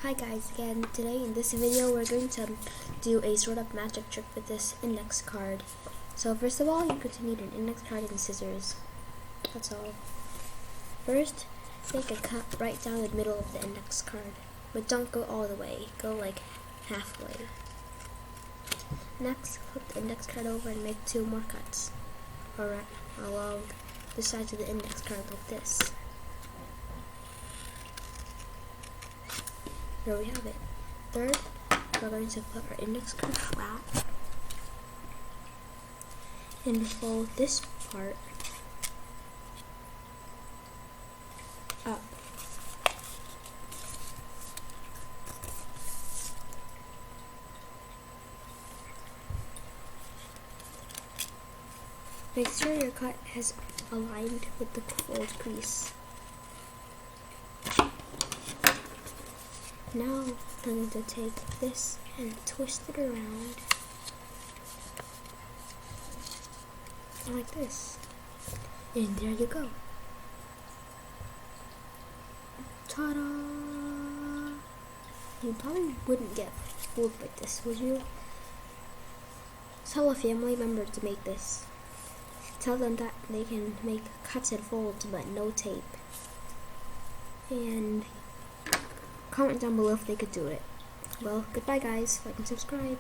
Hi guys again. Today in this video we're going to do a sort of magic trick with this index card. So first of all, you're going to need an index card and scissors. That's all. First, make a cut right down the middle of the index card, but don't go all the way. Go like halfway. Next, flip the index card over and make 2 more cuts along the sides of the index card like this. There we have it. Third, we're going to put our index card flat and fold this part up. Make sure your cut has aligned with the fold crease. Now I'm going to take this and twist it around like this. And there you go. Ta-da! You probably wouldn't get fooled like this, would you? Tell a family member to make this. Tell them that they can make cuts and folds but no tape. And comment down below if they could do it. Well, goodbye guys, like and subscribe.